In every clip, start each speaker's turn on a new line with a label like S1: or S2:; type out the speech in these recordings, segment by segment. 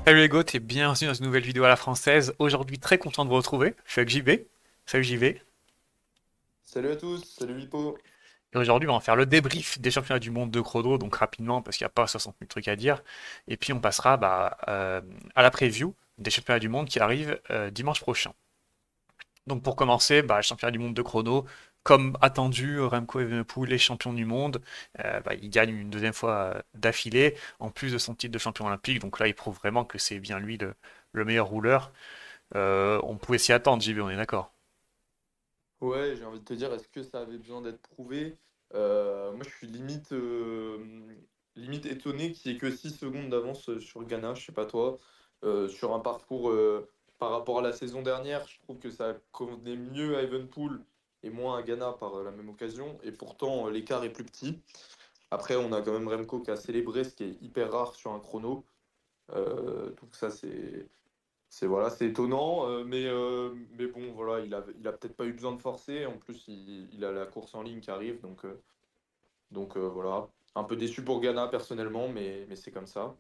S1: Salut les goths et bienvenue dans une nouvelle vidéo à la française. Aujourd'hui, très content de vous retrouver. Je suis avec JB. Salut JB.
S2: Salut à tous, salut Hippo.
S1: Et aujourd'hui, on va faire le débrief des championnats du monde de chrono, donc rapidement parce qu'il n'y a pas 60 000 trucs à dire. Et puis on passera à la preview des championnats du monde qui arrivent dimanche prochain. Donc pour commencer, le championnat du monde de chrono, comme attendu, Remco Evenepoel est champion du monde. Il gagne une deuxième fois d'affilée, en plus de son titre de champion olympique. Donc là, il prouve vraiment que c'est bien lui le meilleur rouleur. On pouvait s'y attendre, JB, on est d'accord.
S2: Ouais, j'ai envie de te dire, est-ce que ça avait besoin d'être prouvé? Moi, je suis limite étonné qu'il n'y ait que 6 secondes d'avance sur Ghana, je sais pas toi. Sur un parcours par rapport à la saison dernière, je trouve que ça convenait mieux à Evenpool et moins à Ghana par la même occasion. Et pourtant, l'écart est plus petit. Après, on a quand même Remco qui a célébré, ce qui est hyper rare sur un chrono. Donc ça, c'est étonnant, mais bon, voilà, il a peut-être pas eu besoin de forcer. En plus, il a la course en ligne qui arrive, donc voilà. Un peu déçu pour Ghana personnellement, mais c'est comme ça.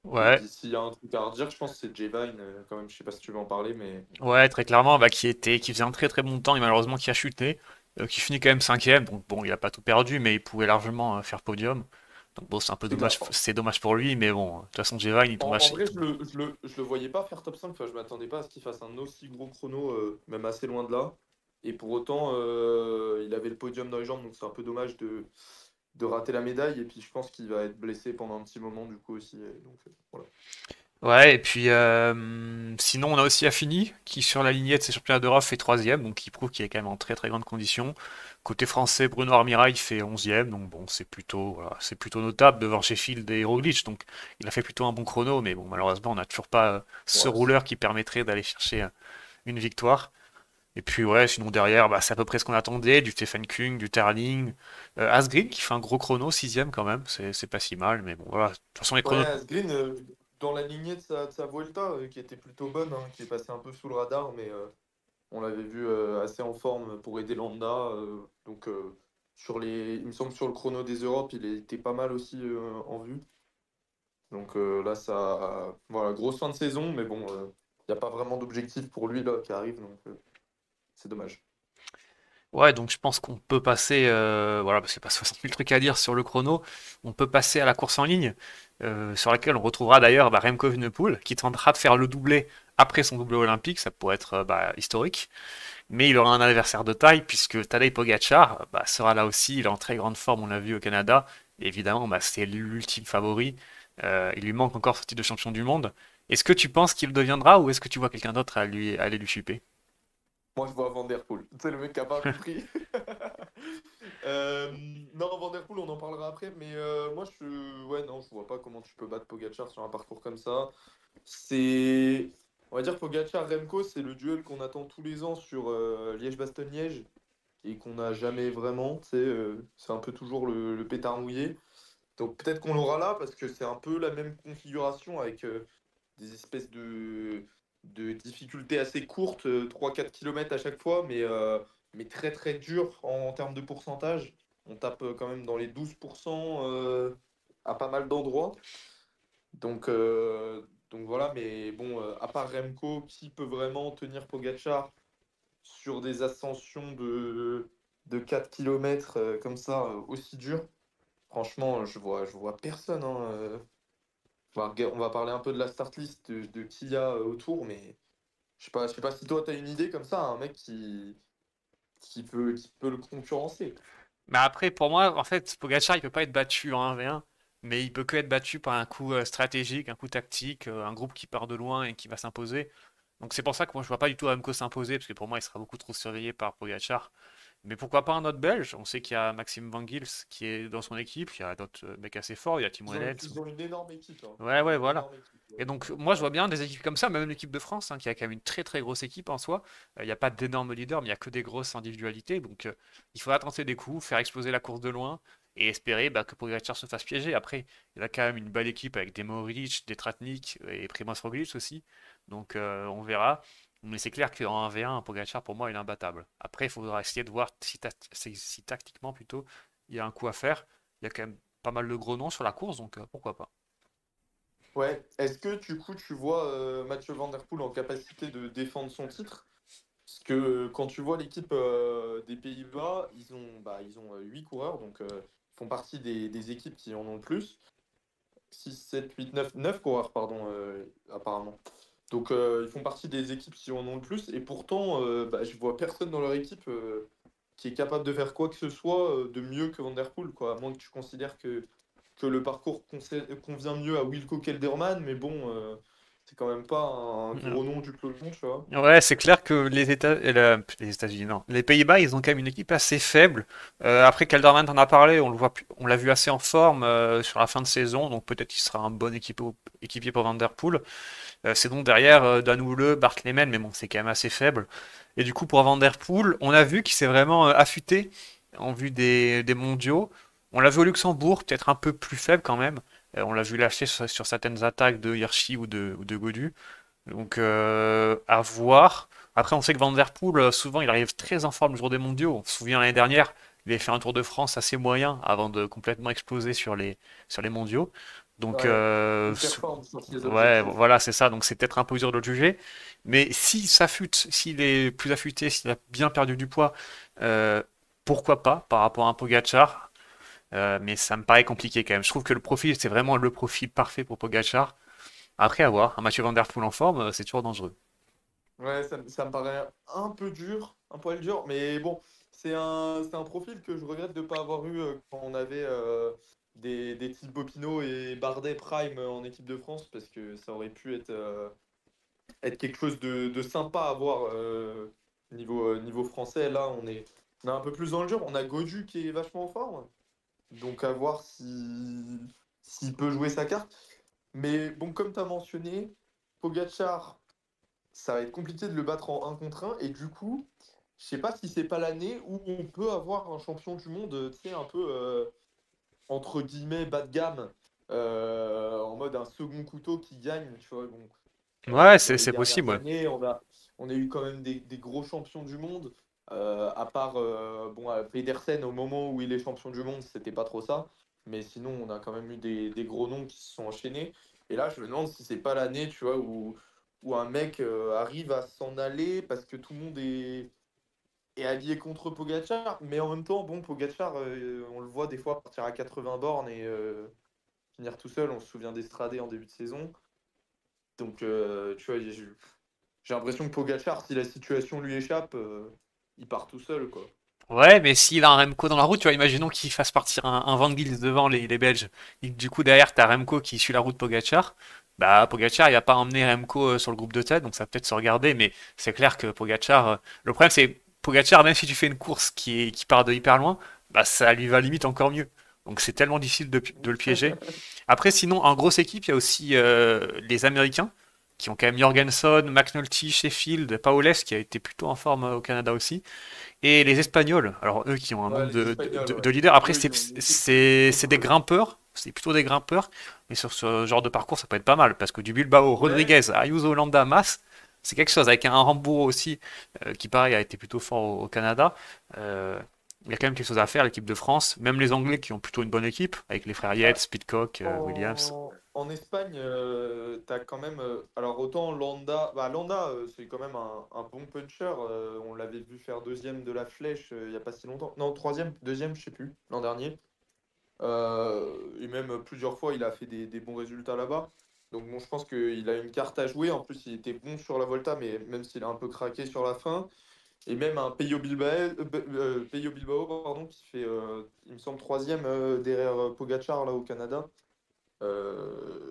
S2: Et
S1: Ouais,
S2: puis s'il y a un truc à redire, je pense que c'est J-Vine, quand même. Je sais pas si tu veux en parler, mais
S1: ouais, très clairement, qui faisait un très très bon temps et malheureusement qui a chuté, qui finit quand même cinquième. Donc bon, il a pas tout perdu, mais il pouvait largement faire podium. Donc bon, c'est un peu
S2: c'est clair.
S1: dommage, c'est dommage pour lui, mais bon, de toute façon, Jevine,
S2: En vrai, je le voyais pas faire top 5. Enfin, je m'attendais pas à ce qu'il fasse un aussi gros chrono, même assez loin de là. Et pour autant, il avait le podium dans les jambes, donc c'est un peu dommage de rater la médaille. Et puis je pense qu'il va être blessé pendant un petit moment du coup aussi. Donc voilà.
S1: Ouais, et puis sinon, on a aussi Affini, qui sur la lignée de ces championnats d'Europe fait troisième, donc qui prouve qu'il est quand même en très très grande condition. Côté français, Bruno Armirail fait onzième, donc bon, c'est plutôt notable devant Sheffield et Roglic, donc il a fait plutôt un bon chrono, mais bon, malheureusement, on n'a toujours pas ce
S2: Ouais.
S1: rouleur qui permettrait d'aller chercher une victoire. Et puis ouais, sinon derrière, c'est à peu près ce qu'on attendait, du Stephen Kung, du Terling, Asgreen qui fait un gros chrono, sixième quand même, c'est pas si mal, mais bon voilà, de toute façon les
S2: Ouais,
S1: chronos.
S2: Asgreen, dans la lignée de sa Vuelta, qui était plutôt bonne, hein, qui est passée un peu sous le radar, mais on l'avait vu assez en forme pour aider Landa. Donc il me semble que sur le chrono des Europes, il était pas mal aussi en vue. Donc là, voilà, grosse fin de saison, mais bon, il n'y a pas vraiment d'objectif pour lui là qui arrive, donc c'est dommage.
S1: Ouais, donc je pense qu'on peut passer, voilà, parce qu'il n'y a pas 60 000 trucs à dire sur le chrono, on peut passer à la course en ligne, sur laquelle on retrouvera d'ailleurs Remco Evenepoel, qui tentera de faire le doublé après son doublé olympique, ça pourrait être historique, mais il aura un adversaire de taille, puisque Tadej Pogacar sera là aussi, il est en très grande forme, on l'a vu au Canada, et évidemment c'est l'ultime favori, il lui manque encore ce titre de champion du monde. Est-ce que tu penses qu'il le deviendra, ou est-ce que tu vois quelqu'un d'autre aller lui chipper?
S2: Moi, je vois Van Der Poel. C'est le mec qui a pas compris. Euh, non, Van Der Poel, on en parlera après, mais moi, ouais, non, je vois pas comment tu peux battre Pogacar sur un parcours comme ça. On va dire Pogacar-Remco, c'est le duel qu'on attend tous les ans sur Liège-Bastogne-Liège et qu'on n'a jamais vraiment. C'est un peu toujours le pétard mouillé. Donc peut-être qu'on l'aura là parce que c'est un peu la même configuration avec des espèces de difficultés assez courtes, 3-4 km à chaque fois, mais très très dur en termes de pourcentage. On tape quand même dans les 12% à pas mal d'endroits. Donc voilà, mais bon, à part Remco, qui peut vraiment tenir Pogacar sur des ascensions de 4 km comme ça, aussi dur? Franchement, je vois personne, hein. On va parler un peu de la start list de qui il y a autour, mais je sais pas si toi, tu as une idée comme ça, un mec qui peut le concurrencer.
S1: Mais après, pour moi, en fait, Pogacar, il peut pas être battu en 1v1, mais il peut que être battu par un coup stratégique, un coup tactique, un groupe qui part de loin et qui va s'imposer. Donc c'est pour ça que moi je vois pas du tout Remco s'imposer, parce que pour moi il sera beaucoup trop surveillé par Pogacar. Mais pourquoi pas un autre Belge? On sait qu'il y a Maxime Van Gils qui est dans son équipe, il y a d'autres mecs assez forts, il y a Timo
S2: Ils ont,
S1: Wellens.
S2: ils ont une énorme équipe, hein.
S1: Ouais,
S2: Ils
S1: ouais,
S2: ont une
S1: voilà.
S2: énorme équipe.
S1: Et donc, moi, je vois bien des équipes comme ça, même l'équipe de France, hein, qui a quand même une très très grosse équipe en soi. Il n'y a pas d'énormes leaders, mais il n'y a que des grosses individualités. Donc, il faudra tenter des coups, faire exploser la course de loin et espérer que Pogacar se fasse piéger. Après, il a quand même une belle équipe avec des Mohoric, des Tratnik et Primoz Roglic aussi. Donc, on verra. Mais c'est clair qu'en 1v1, Pogacar, pour moi, il est imbattable. Après, il faudra essayer de voir si tactiquement, plutôt, il y a un coup à faire. Il y a quand même pas mal de gros noms sur la course, donc pourquoi pas.
S2: Ouais. Est-ce que du coup tu vois Mathieu Van Der Poel en capacité de défendre son titre? Parce que quand tu vois l'équipe des Pays-Bas, ils ont 8 coureurs, donc ils font partie des équipes qui en ont le plus. 6, 7, 8, 9 coureurs, pardon, apparemment. Donc ils font partie des équipes qui en ont le plus, et pourtant, je vois personne dans leur équipe qui est capable de faire quoi que ce soit de mieux que Van Der Poel, quoi. À moins que tu considères que le parcours convient mieux à Wilco Kelderman, mais bon, c'est quand même pas un gros nom du peloton, tu vois.
S1: Ouais, c'est clair que les États-Unis, non. Les Pays-Bas, ils ont quand même une équipe assez faible. Après, Kelderman t'en a parlé, on l'a vu assez en forme sur la fin de saison, donc peut-être qu'il sera un bon équipier pour Van Der Poel. C'est donc derrière Dan Houle, Bart Lehman, mais bon, c'est quand même assez faible. Et du coup, pour Van Der Poel, on a vu qu'il s'est vraiment affûté en vue des mondiaux. On l'a vu au Luxembourg, peut-être un peu plus faible quand même. On l'a vu lâcher sur certaines attaques de Hirschi ou de Godu. Donc à voir. Après, on sait que Van Der Poel, souvent, il arrive très en forme le jour des mondiaux. On se souvient l'année dernière, il avait fait un Tour de France assez moyen avant de complètement exploser sur les mondiaux. Donc,
S2: Ouais, il performe sur ses
S1: ouais,
S2: objectifs.
S1: voilà, c'est ça. Donc, c'est peut-être un peu dur de le juger. Mais s'il s'affûte, s'il est plus affûté, s'il a bien perdu du poids, euh, pourquoi pas par rapport à un Pogacar. Mais ça me paraît compliqué quand même. Je trouve que le profil, c'est vraiment le profil parfait pour Pogacar. Après, à voir. Un Mathieu Van Der Poel en forme, c'est toujours dangereux.
S2: Ouais, ça me paraît un peu dur, un poil dur, mais bon, c'est un profil que je regrette de ne pas avoir eu quand on avait des Thibaut Pinot et Bardet Prime en équipe de France, parce que ça aurait pu être quelque chose de sympa à voir niveau français. Là, on est un peu plus dans le dur. On a Godu qui est vachement en forme, donc à voir s'il peut jouer sa carte. Mais bon, comme tu as mentionné, Pogacar, ça va être compliqué de le battre en un contre un. Et du coup, je sais pas si c'est pas l'année où on peut avoir un champion du monde, tu sais, un peu entre guillemets bas de gamme, en mode un second couteau qui gagne, tu vois. Bon,
S1: Ouais,
S2: dans
S1: c'est
S2: les
S1: c'est possible,
S2: dernières
S1: ouais.
S2: années, on a eu quand même des gros champions du monde. À part bon, Pedersen, au moment où il est champion du monde, c'était pas trop ça. Mais sinon, on a quand même eu des gros noms qui se sont enchaînés. Et là, je me demande si c'est pas l'année, tu vois, où un mec arrive à s'en aller parce que tout le monde est allié contre Pogacar. Mais en même temps, bon, Pogacar, on le voit des fois partir à 80 bornes et finir tout seul. On se souvient d'Estrade en début de saison. Donc, tu vois, j'ai l'impression que Pogacar, si la situation lui échappe, il part tout seul, quoi.
S1: Ouais, mais s'il a un Remco dans la route, tu vois, imaginons qu'il fasse partir un Van Gils devant les Belges, et que du coup derrière t'as Remco qui suit la route Pogacar, bah Pogacar il a pas emmené Remco sur le groupe de tête, donc ça peut être se regarder, mais c'est clair que Pogacar, le problème c'est Pogacar, même si tu fais une course qui part de hyper loin, bah ça lui va limite encore mieux. Donc c'est tellement difficile de le piéger. Après, sinon, en grosse équipe, il y a aussi les Américains, qui ont quand même Jorgensen, McNulty, Sheffield, Paoles, qui a été plutôt en forme au Canada aussi. Et les Espagnols, alors eux qui ont un
S2: Ouais,
S1: nombre
S2: les
S1: de,
S2: Espagnols,
S1: de
S2: ouais.
S1: leaders, après
S2: Eux, ils ont une équipe
S1: c'est des
S2: monstrueuse.
S1: grimpeurs, c'est plutôt des grimpeurs, mais sur ce genre de parcours ça peut être pas mal, parce que du Bilbao,
S2: Ouais,
S1: Rodriguez, Ayuso, Landa, Mas, c'est quelque chose, avec un Rambourg aussi, qui pareil a été plutôt fort au Canada. Euh, il y a quand même quelque chose à faire, l'équipe de France, même les Anglais qui ont plutôt une bonne équipe, avec les frères Yates,
S2: bah,
S1: Pidcock, Williams.
S2: en Espagne, t'as quand même. Alors, autant Landa. Bah, Landa, c'est quand même un bon puncher. On l'avait vu faire deuxième de la flèche il n'y a pas si longtemps. Non, troisième, deuxième, je sais plus, l'an dernier. Et même plusieurs fois, il a fait des bons résultats là-bas. Donc bon, je pense qu'il a une carte à jouer. En plus, il était bon sur la Volta, mais même s'il a un peu craqué sur la fin. Et même un Peyo Bilbao, pardon, qui fait, il me semble, troisième derrière Pogacar là, au Canada.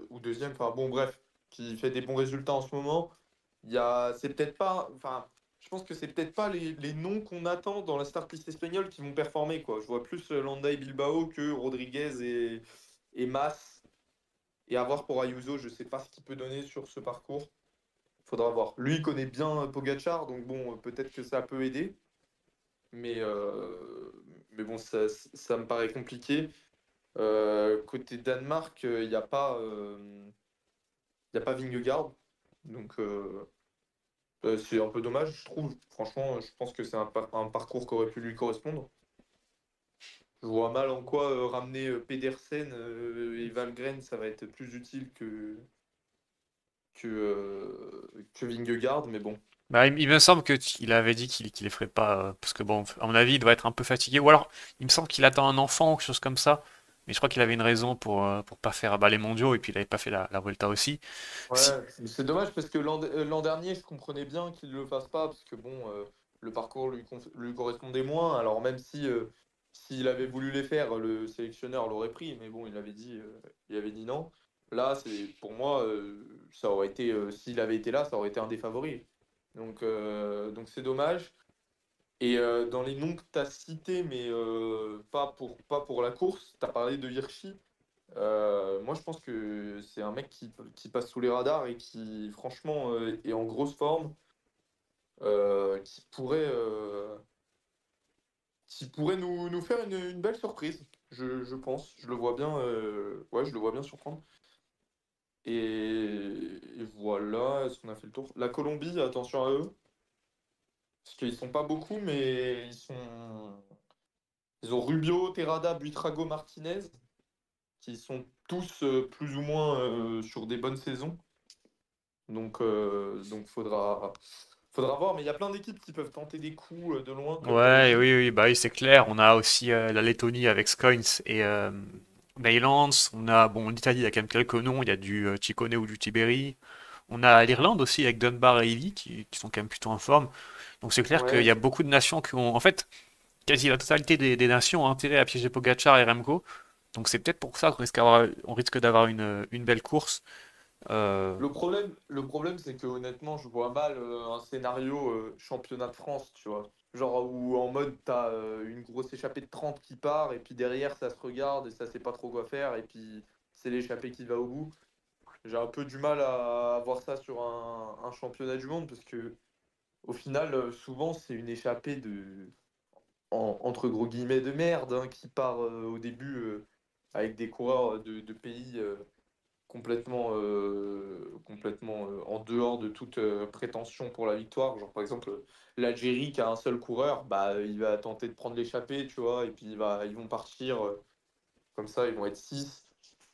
S2: Ou deuxième, enfin bon, bref, qui fait des bons résultats en ce moment. C'est peut-être pas, enfin, je pense que c'est peut-être pas les noms qu'on attend dans la start list espagnole qui vont performer, quoi. Je vois plus Landa et Bilbao que Rodriguez et Mas. Et à voir pour Ayuso, je sais pas ce qu'il peut donner sur ce parcours. Faudra voir. Lui, il connaît bien Pogacar, donc bon, peut-être que ça peut aider. Mais, euh, mais bon, ça me paraît compliqué. Côté Danemark, il y a pas Vingegaard. Donc, c'est un peu dommage, je trouve. Franchement, je pense que c'est un parcours qui aurait pu lui correspondre. Je vois mal en quoi ramener Pedersen et Valgren, ça va être plus utile que Vingegaard, mais bon.
S1: Bah, il me semble que il avait dit qu'il les ferait pas, parce que bon, à mon avis, il doit être un peu fatigué. Ou alors, il me semble qu'il attend un enfant ou quelque chose comme ça. Mais je crois qu'il avait une raison pour pas faire bah, les mondiaux, et puis il avait pas fait la Vuelta aussi. Si...
S2: Ouais, c'est dommage parce que l'an dernier, je comprenais bien qu'il le fasse pas parce que bon, le parcours lui correspondait moins. Alors même si s'il avait voulu les faire, le sélectionneur l'aurait pris, mais bon, il avait dit non. Là, c'est pour moi, ça aurait été, s'il avait été là, ça aurait été un des favoris. Donc c'est dommage. Et dans les noms que tu as cités, mais pas pour la course, tu as parlé de Hirschi. Moi, je pense que c'est un mec qui passe sous les radars et qui, franchement, est en grosse forme, qui pourrait nous faire une belle surprise, je pense. Je le vois bien, ouais, je le vois bien surprendre. Et voilà, est-ce qu'on a fait le tour? La Colombie, attention à eux, parce qu'ils sont pas beaucoup, mais ils ont Rubio, Terrada, Buitrago, Martinez, qui sont tous plus ou moins sur des bonnes saisons. Donc faudra voir, mais il y a plein d'équipes qui peuvent tenter des coups de loin, comme tu avais
S1: Ouais,
S2: dit.
S1: oui, oui, bah oui, c'est clair. On a aussi la Lettonie avec Scoins et Neylands. On a, bon, l'Italie, il y a quand même quelques noms. Il y a du Ciccone ou du Tiberi. On a l'Irlande aussi avec Dunbar et Ivy qui sont quand même plutôt en forme. Donc c'est clair qu'il
S2: Ouais,
S1: y a beaucoup de nations qui ont, en fait, quasi la totalité des nations ont intérêt à piéger Pogacar et Remco. Donc c'est peut-être pour ça on risque d'avoir une belle course. Euh,
S2: le problème c'est que honnêtement, je vois mal un scénario championnat de France, tu vois. Genre où en mode t'as une grosse échappée de 30 qui part, et puis derrière ça se regarde et ça sait pas trop quoi faire, et puis c'est l'échappée qui va au bout. J'ai un peu du mal à voir ça sur un championnat du monde, parce que au final, souvent c'est une échappée entre gros guillemets de merde, hein, qui part au début avec des coureurs de pays complètement en dehors de toute prétention pour la victoire. Genre par exemple l'Algérie qui a un seul coureur, bah il va tenter de prendre l'échappée, tu vois, et puis ils vont partir comme ça, ils vont être 6.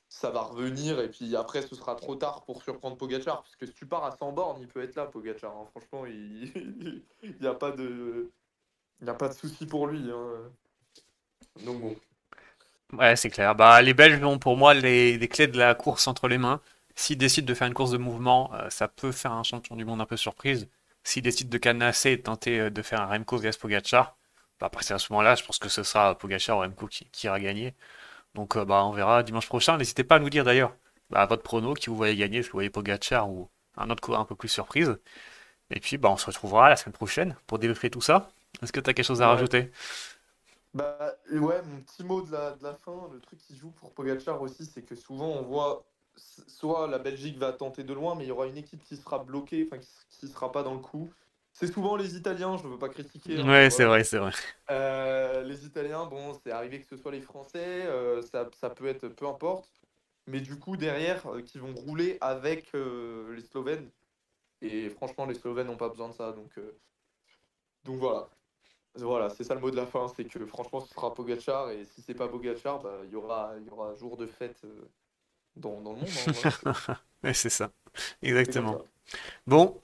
S2: Ça va revenir, et puis après ce sera trop tard pour surprendre Pogacar, parce que si tu pars à 100 bornes, il peut être là, Pogacar, hein. Franchement, il n'y a pas il y a pas de souci pour lui, hein. Donc bon.
S1: ouais, c'est clair. Bah, les Belges ont pour moi les clés de la course entre les mains. S'ils décident de faire une course de mouvement, ça peut faire un champion du monde un peu surprise. S'ils décident de cadenasser et de tenter de faire un Remco vs Pogacar, bah, à partir de ce moment-là, je pense que ce sera Pogacar ou Remco qui ira gagner. Donc bah, on verra dimanche prochain. N'hésitez pas à nous dire d'ailleurs bah, votre prono, qui vous voyez gagner, si vous voyez Pogacar ou un autre coureur un peu plus surprise. Et puis bah, on se retrouvera la semaine prochaine pour débriefer tout ça. Est-ce que tu as quelque chose à
S2: Ouais.
S1: rajouter?
S2: Bah ouais, mon petit mot de la fin, le truc qui joue pour Pogacar aussi, c'est que souvent on voit soit la Belgique va tenter de loin, mais il y aura une équipe qui sera bloquée, enfin qui sera pas dans le coup. C'est souvent les Italiens, je veux pas critiquer, hein, mais
S1: Ouais, c'est
S2: voilà.
S1: vrai, c'est vrai.
S2: Les Italiens, bon, c'est arrivé que ce soit les Français, ça peut être peu importe, mais du coup derrière, qui vont rouler avec les Slovènes, et franchement les Slovènes n'ont pas besoin de ça, donc voilà. Voilà, c'est ça le mot de la fin, c'est que franchement ce sera Pogacar, et si c'est pas Pogacar, bah, il y aura jour de fête dans le monde, hein, voilà,
S1: Ouais, c'est ça.
S2: c'est comme
S1: Exactement.
S2: ça.
S1: Bon,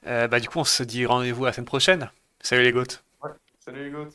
S1: bah du coup, on se dit rendez-vous la semaine prochaine. Salut les gars.
S2: Ouais. Salut les gars.